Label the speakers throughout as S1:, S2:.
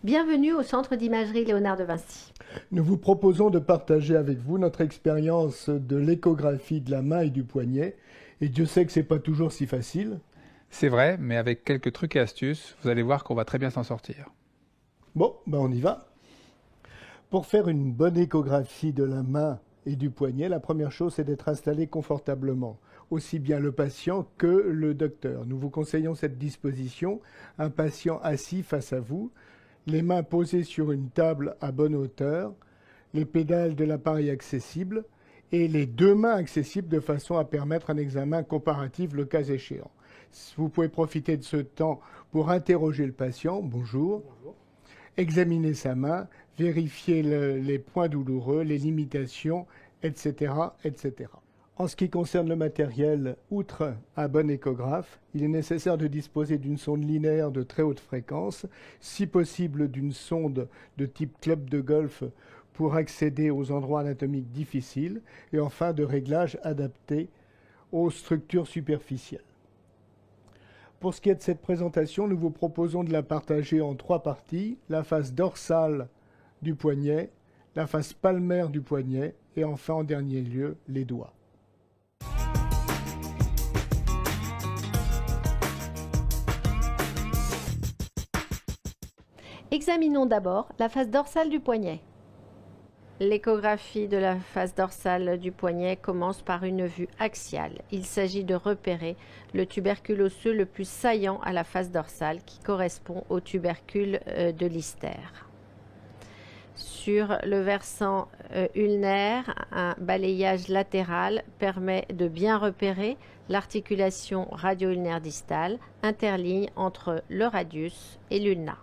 S1: Bienvenue au Centre d'imagerie Léonard de Vinci.
S2: Nous vous proposons de partager avec vous notre expérience de l'échographie de la main et du poignet. Et Dieu sait que ce n'est pas toujours si facile.
S3: C'est vrai, mais avec quelques trucs et astuces, vous allez voir qu'on va très bien s'en sortir.
S2: Bon, ben on y va. Pour faire une bonne échographie de la main et du poignet, la première chose, c'est d'être installé confortablement, aussi bien le patient que le docteur. Nous vous conseillons cette disposition, un patient assis face à vous, les mains posées sur une table à bonne hauteur, les pédales de l'appareil accessibles et les deux mains accessibles de façon à permettre un examen comparatif le cas échéant. Vous pouvez profiter de ce temps pour interroger le patient. Bonjour. Bonjour. Examiner sa main, vérifier les points douloureux, les limitations, etc., etc. En ce qui concerne le matériel, outre un bon échographe, il est nécessaire de disposer d'une sonde linéaire de très haute fréquence, si possible d'une sonde de type club de golf pour accéder aux endroits anatomiques difficiles, et enfin de réglages adaptés aux structures superficielles. Pour ce qui est de cette présentation, nous vous proposons de la partager en trois parties, la face dorsale du poignet, la face palmaire du poignet et enfin en dernier lieu les doigts.
S1: Examinons d'abord la face dorsale du poignet. L'échographie de la face dorsale du poignet commence par une vue axiale. Il s'agit de repérer le tubercule osseux le plus saillant à la face dorsale qui correspond au tubercule de Lister. Sur le versant ulnaire, un balayage latéral permet de bien repérer l'articulation radio-ulnaire distale, interligne entre le radius et l'ulna.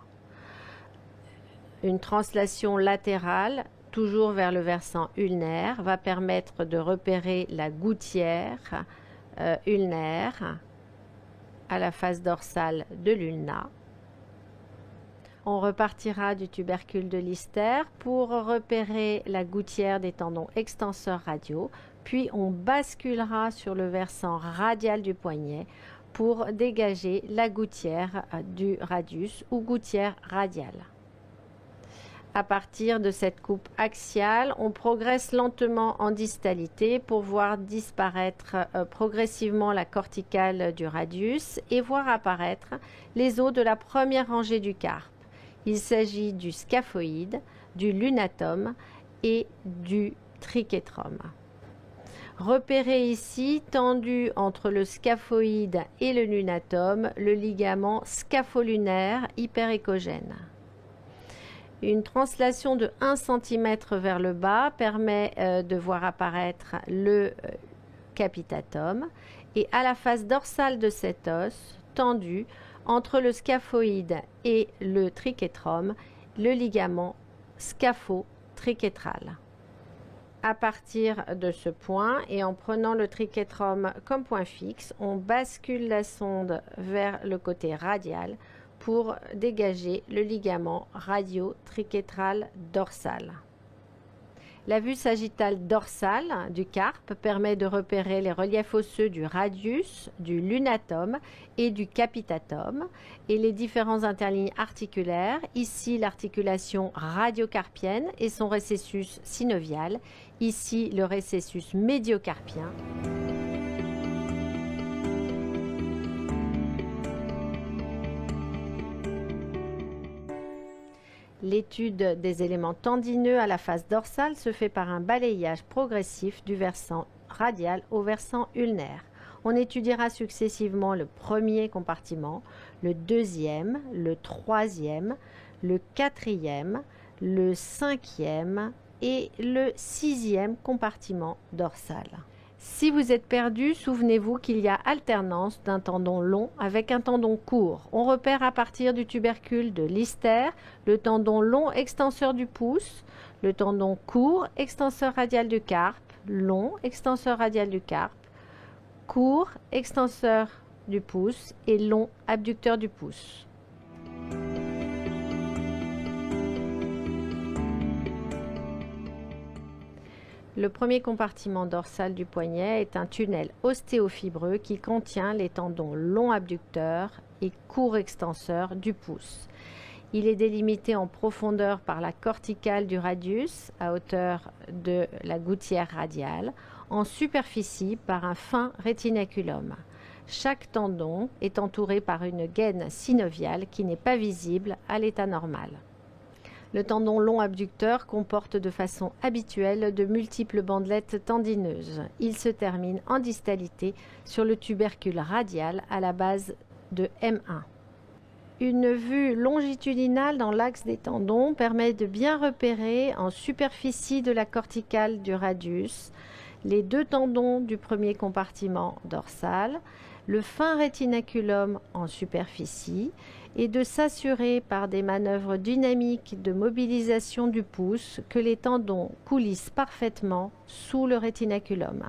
S1: Une translation latérale, toujours vers le versant ulnaire, va permettre de repérer la gouttière ulnaire à la face dorsale de l'ulna. On repartira du tubercule de Lister pour repérer la gouttière des tendons extenseurs radiaux, puis on basculera sur le versant radial du poignet pour dégager la gouttière du radius ou gouttière radiale. À partir de cette coupe axiale, on progresse lentement en distalité pour voir disparaître progressivement la corticale du radius et voir apparaître les os de la première rangée du carpe. Il s'agit du scaphoïde, du lunatum et du trichétrum. Repérez ici, tendu entre le scaphoïde et le lunatum, le ligament scapholunaire hyperéchogène. Une translation de 1 cm vers le bas permet de voir apparaître le capitatum et à la face dorsale de cet os, tendu entre le scaphoïde et le trichétrum, le ligament scapho-trichétral. À partir de ce point et en prenant le trichétrum comme point fixe, on bascule la sonde vers le côté radial pour dégager le ligament radio-trichétral dorsal. La vue sagittale dorsale du carpe permet de repérer les reliefs osseux du radius, du lunatum et du capitatum et les différents interlignes articulaires. Ici, l'articulation radiocarpienne et son récessus synovial. Ici, le récessus médiocarpien. L'étude des éléments tendineux à la face dorsale se fait par un balayage progressif du versant radial au versant ulnaire. On étudiera successivement le premier compartiment, le deuxième, le troisième, le quatrième, le cinquième et le sixième compartiment dorsal. Si vous êtes perdu, souvenez-vous qu'il y a alternance d'un tendon long avec un tendon court. On repère à partir du tubercule de Lister le tendon long extenseur du pouce, le tendon court extenseur radial du carpe, long extenseur radial du carpe, court extenseur du pouce et long abducteur du pouce. Le premier compartiment dorsal du poignet est un tunnel ostéofibreux qui contient les tendons long abducteurs et court extenseurs du pouce. Il est délimité en profondeur par la corticale du radius à hauteur de la gouttière radiale, en superficie par un fin rétinaculum. Chaque tendon est entouré par une gaine synoviale qui n'est pas visible à l'état normal. Le tendon long abducteur comporte de façon habituelle de multiples bandelettes tendineuses. Il se termine en distalité sur le tubercule radial à la base de M1. Une vue longitudinale dans l'axe des tendons permet de bien repérer en superficie de la corticale du radius les deux tendons du premier compartiment dorsal, le fin rétinaculum en superficie et de s'assurer par des manœuvres dynamiques de mobilisation du pouce que les tendons coulissent parfaitement sous le rétinaculum.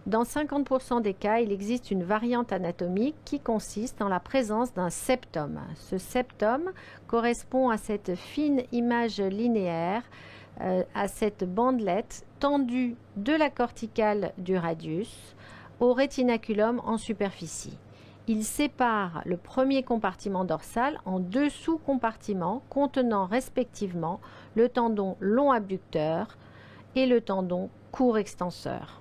S1: Dans 50% des cas, il existe une variante anatomique qui consiste en la présence d'un septum. Ce septum correspond à cette fine image linéaire, à cette bandelette tendue de la corticale du radius au rétinaculum en superficie. Il sépare le premier compartiment dorsal en deux sous-compartiments contenant respectivement le tendon long abducteur et le tendon court extenseur.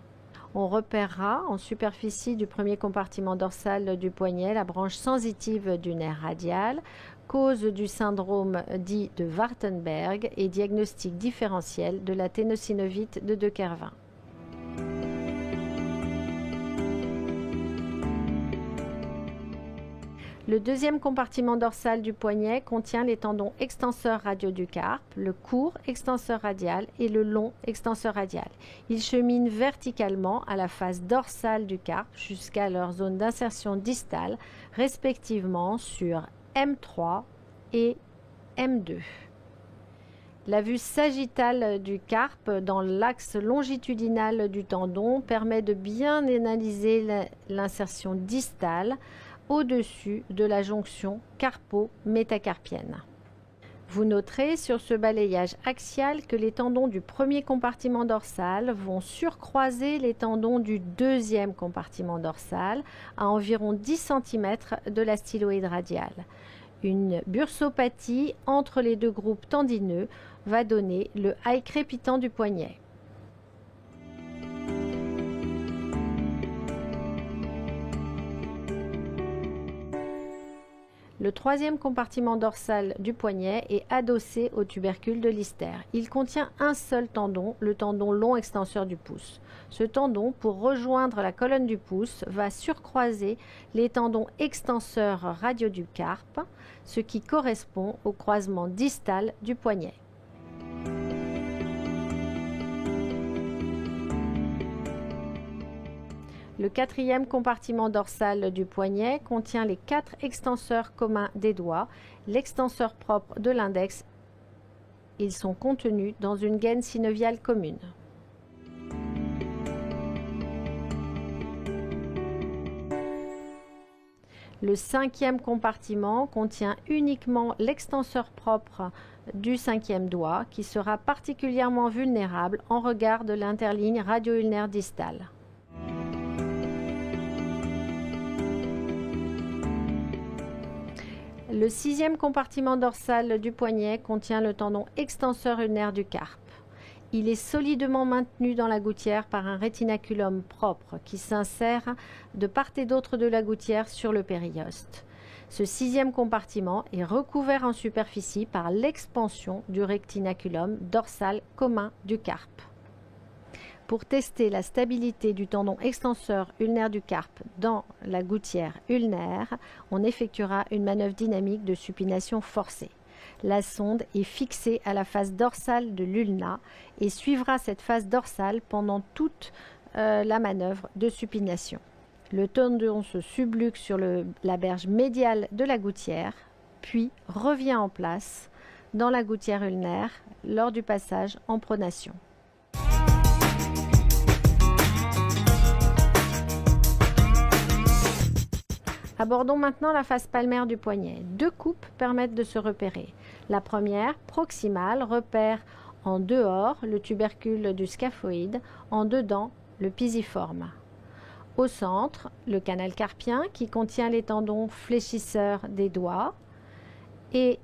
S1: On repérera en superficie du premier compartiment dorsal du poignet la branche sensitive du nerf radial, cause du syndrome dit de Wartenberg et diagnostic différentiel de la ténosynovite de De Quervain. Le deuxième compartiment dorsal du poignet contient les tendons extenseurs radiaux du carpe, le court extenseur radial et le long extenseur radial. Ils cheminent verticalement à la face dorsale du carpe jusqu'à leur zone d'insertion distale, respectivement sur M3 et M2. La vue sagittale du carpe dans l'axe longitudinal du tendon permet de bien analyser l'insertion distale au-dessus de la jonction carpo-métacarpienne. Vous noterez sur ce balayage axial que les tendons du premier compartiment dorsal vont surcroiser les tendons du deuxième compartiment dorsal à environ 10 cm de la styloïde radiale. Une bursopathie entre les deux groupes tendineux va donner le high crépitant du poignet. Le troisième compartiment dorsal du poignet est adossé au tubercule de Lister. Il contient un seul tendon, le tendon long extenseur du pouce. Ce tendon, pour rejoindre la colonne du pouce, va surcroiser les tendons extenseurs radiaux du carpe, ce qui correspond au croisement distal du poignet. Le quatrième compartiment dorsal du poignet contient les 4 extenseurs communs des doigts, l'extenseur propre de l'index. Ils sont contenus dans une gaine synoviale commune. Le cinquième compartiment contient uniquement l'extenseur propre du cinquième doigt qui sera particulièrement vulnérable en regard de l'interligne radio-ulnaire distale. Le sixième compartiment dorsal du poignet contient le tendon extenseur ulnaire du carpe. Il est solidement maintenu dans la gouttière par un rétinaculum propre qui s'insère de part et d'autre de la gouttière sur le périoste. Ce sixième compartiment est recouvert en superficie par l'expansion du rétinaculum dorsal commun du carpe. Pour tester la stabilité du tendon extenseur ulnaire du carpe dans la gouttière ulnaire, on effectuera une manœuvre dynamique de supination forcée. La sonde est fixée à la face dorsale de l'ulna et suivra cette face dorsale pendant toute la manœuvre de supination. Le tendon se subluxe sur la berge médiale de la gouttière, puis revient en place dans la gouttière ulnaire lors du passage en pronation. Abordons maintenant la face palmaire du poignet. 2 coupes permettent de se repérer. La première, proximale, repère en dehors le tubercule du scaphoïde, en dedans le pisiforme. Au centre, le canal carpien qui contient les tendons fléchisseurs des doigts et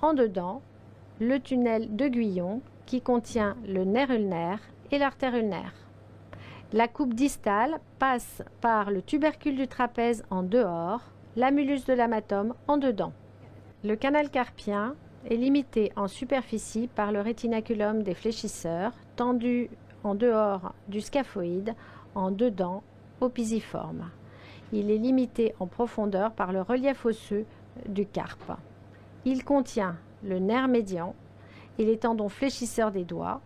S1: en dedans le tunnel de Guyon qui contient le nerf ulnaire et l'artère ulnaire. La coupe distale passe par le tubercule du trapèze en dehors, l'amulus de l'amatome en dedans. Le canal carpien est limité en superficie par le rétinaculum des fléchisseurs, tendu en dehors du scaphoïde, en dedans au pisiforme. Il est limité en profondeur par le relief osseux du carpe. Il contient le nerf médian et les tendons fléchisseurs des doigts.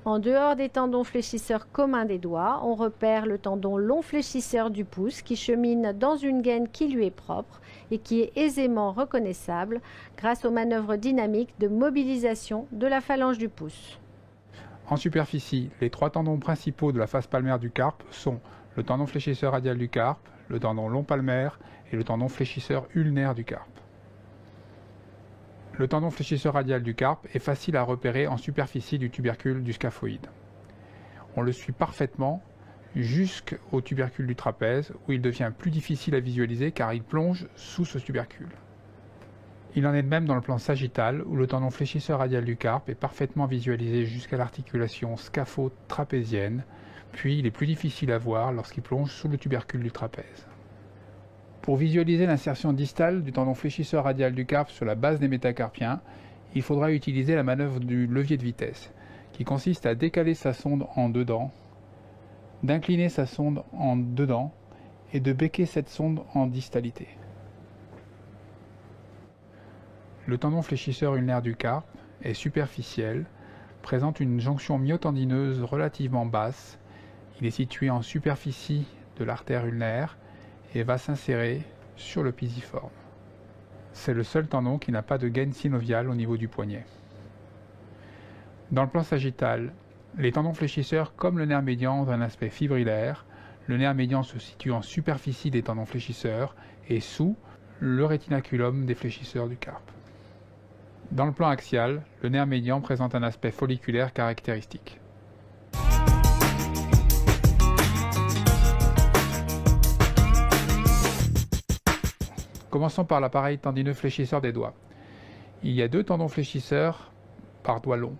S1: En dehors des tendons fléchisseurs communs des doigts, on repère le tendon long fléchisseur du pouce qui chemine dans une gaine qui lui est propre et qui est aisément reconnaissable grâce aux manœuvres dynamiques de mobilisation de la phalange du pouce.
S3: En superficie, les 3 tendons principaux de la face palmaire du carpe sont le tendon fléchisseur radial du carpe, le tendon long palmaire et le tendon fléchisseur ulnaire du carpe. Le tendon fléchisseur radial du carpe est facile à repérer en superficie du tubercule du scaphoïde. On le suit parfaitement jusqu'au tubercule du trapèze où il devient plus difficile à visualiser car il plonge sous ce tubercule. Il en est de même dans le plan sagittal où le tendon fléchisseur radial du carpe est parfaitement visualisé jusqu'à l'articulation scapho-trapézienne, puis il est plus difficile à voir lorsqu'il plonge sous le tubercule du trapèze. Pour visualiser l'insertion distale du tendon fléchisseur radial du carpe sur la base des métacarpiens, il faudra utiliser la manœuvre du levier de vitesse, qui consiste à décaler sa sonde en dedans, d'incliner sa sonde en dedans et de becquer cette sonde en distalité. Le tendon fléchisseur ulnaire du carpe est superficiel, présente une jonction myotendineuse relativement basse. Il est situé en superficie de l'artère ulnaire et va s'insérer sur le pisiforme. C'est le seul tendon qui n'a pas de gaine synoviale au niveau du poignet. Dans le plan sagittal, les tendons fléchisseurs comme le nerf médian ont un aspect fibrillaire. Le nerf médian se situe en superficie des tendons fléchisseurs et sous le rétinaculum des fléchisseurs du carpe. Dans le plan axial, le nerf médian présente un aspect folliculaire caractéristique. Commençons par l'appareil tendineux fléchisseur des doigts. Il y a 2 tendons fléchisseurs par doigt long.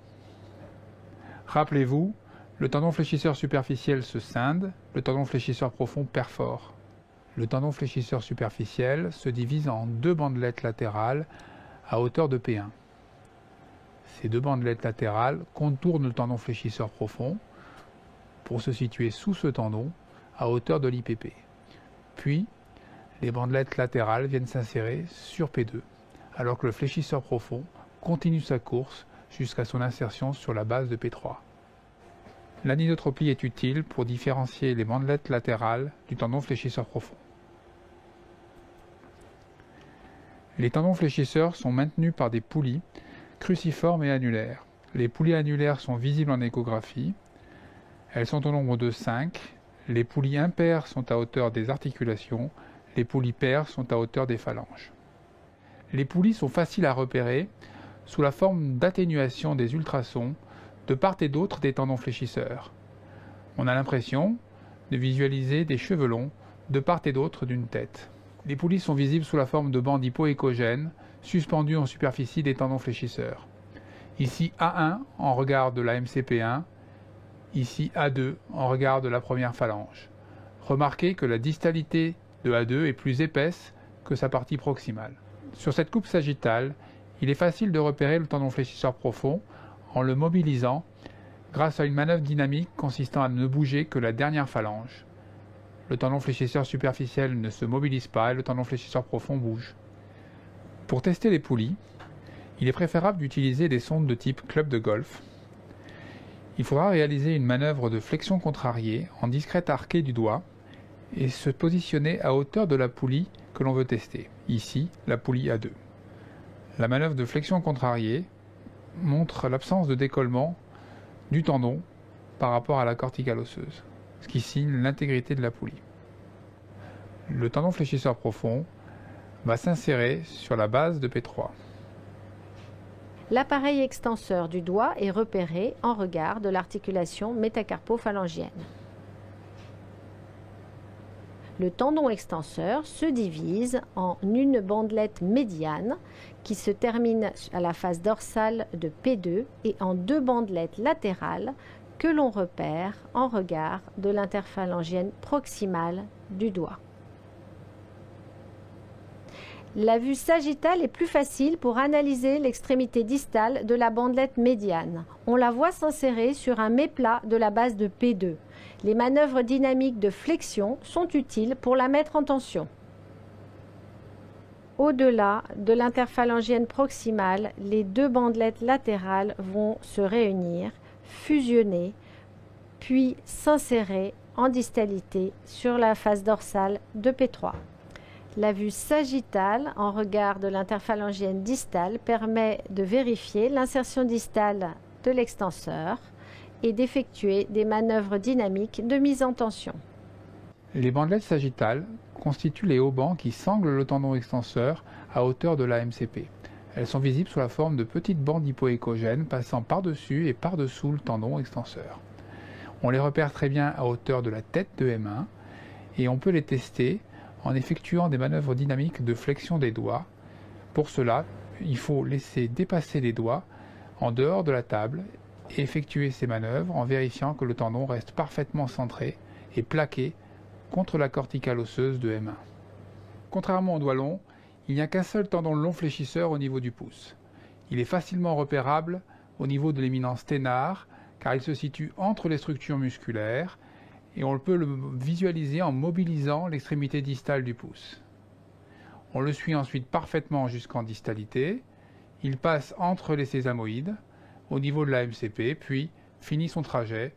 S3: Rappelez-vous, le tendon fléchisseur superficiel se scinde, le tendon fléchisseur profond perfore. Le tendon fléchisseur superficiel se divise en 2 bandelettes latérales à hauteur de P1. Ces 2 bandelettes latérales contournent le tendon fléchisseur profond pour se situer sous ce tendon à hauteur de l'IPP. Puis, les bandelettes latérales viennent s'insérer sur P2, alors que le fléchisseur profond continue sa course jusqu'à son insertion sur la base de P3. L'anisotropie est utile pour différencier les bandelettes latérales du tendon fléchisseur profond. Les tendons fléchisseurs sont maintenus par des poulies cruciformes et annulaires. Les poulies annulaires sont visibles en échographie. Elles sont au nombre de 5. Les poulies impaires sont à hauteur des articulations. Les poulies paires sont à hauteur des phalanges. Les poulies sont faciles à repérer sous la forme d'atténuation des ultrasons de part et d'autre des tendons fléchisseurs. On a l'impression de visualiser des cheveux longs de part et d'autre d'une tête. Les poulies sont visibles sous la forme de bandes hypoéchogènes suspendues en superficie des tendons fléchisseurs. Ici A1 en regard de la MCP1, ici A2 en regard de la première phalange. Remarquez que la distalité de A2 est plus épaisse que sa partie proximale. Sur cette coupe sagittale, il est facile de repérer le tendon fléchisseur profond en le mobilisant grâce à une manœuvre dynamique consistant à ne bouger que la dernière phalange. Le tendon fléchisseur superficiel ne se mobilise pas et le tendon fléchisseur profond bouge. Pour tester les poulies, il est préférable d'utiliser des sondes de type club de golf. Il faudra réaliser une manœuvre de flexion contrariée en discrète arquée du doigt et se positionner à hauteur de la poulie que l'on veut tester, ici la poulie A2. La manœuvre de flexion contrariée montre l'absence de décollement du tendon par rapport à la corticale osseuse, ce qui signe l'intégrité de la poulie. Le tendon fléchisseur profond va s'insérer sur la base de P3.
S1: L'appareil extenseur du doigt est repéré en regard de l'articulation métacarpophalangienne. Le tendon extenseur se divise en une bandelette médiane qui se termine à la face dorsale de P2 et en deux bandelettes latérales que l'on repère en regard de l'interphalangienne proximale du doigt. La vue sagittale est plus facile pour analyser l'extrémité distale de la bandelette médiane. On la voit s'insérer sur un méplat de la base de P2. Les manœuvres dynamiques de flexion sont utiles pour la mettre en tension. Au-delà de l'interphalangienne proximale, les deux bandelettes latérales vont se réunir, fusionner, puis s'insérer en distalité sur la face dorsale de P3. La vue sagittale en regard de l'interphalangienne distale permet de vérifier l'insertion distale de l'extenseur et d'effectuer des manœuvres dynamiques de mise en tension.
S3: Les bandelettes sagittales constituent les haubans qui sanglent le tendon extenseur à hauteur de la MCP. Elles sont visibles sous la forme de petites bandes hypoécogènes passant par-dessus et par-dessous le tendon extenseur. On les repère très bien à hauteur de la tête de M1 et on peut les tester en effectuant des manœuvres dynamiques de flexion des doigts. Pour cela, il faut laisser dépasser les doigts en dehors de la table et effectuer ces manœuvres en vérifiant que le tendon reste parfaitement centré et plaqué contre la corticale osseuse de M1. Contrairement au doigt long, il n'y a qu'un seul tendon long fléchisseur au niveau du pouce. Il est facilement repérable au niveau de l'éminence thénard car il se situe entre les structures musculaires et on peut le visualiser en mobilisant l'extrémité distale du pouce. On le suit ensuite parfaitement jusqu'en distalité, il passe entre les sésamoïdes, au niveau de la MCP, puis finit son trajet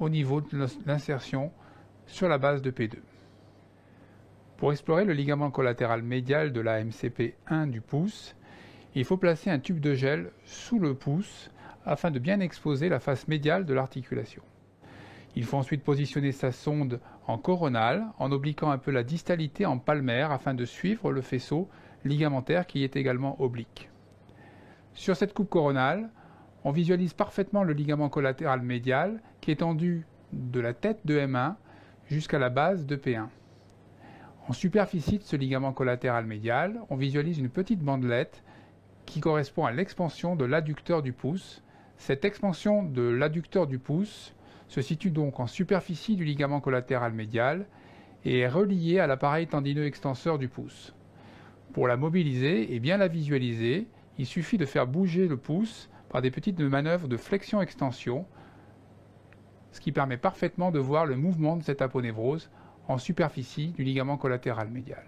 S3: au niveau de l'insertion sur la base de P2. Pour explorer le ligament collatéral médial de la MCP1 du pouce, il faut placer un tube de gel sous le pouce afin de bien exposer la face médiale de l'articulation. Il faut ensuite positionner sa sonde en coronale en obliquant un peu la distalité en palmaire afin de suivre le faisceau ligamentaire qui est également oblique. Sur cette coupe coronale, on visualise parfaitement le ligament collatéral médial qui est tendu de la tête de M1 jusqu'à la base de P1. En superficie de ce ligament collatéral médial, on visualise une petite bandelette qui correspond à l'expansion de l'adducteur du pouce. Cette expansion de l'adducteur du pouce se situe donc en superficie du ligament collatéral médial et est reliée à l'appareil tendineux extenseur du pouce. Pour la mobiliser et bien la visualiser, il suffit de faire bouger le pouce par des petites manœuvres de flexion-extension, ce qui permet parfaitement de voir le mouvement de cette aponévrose en superficie du ligament collatéral médial.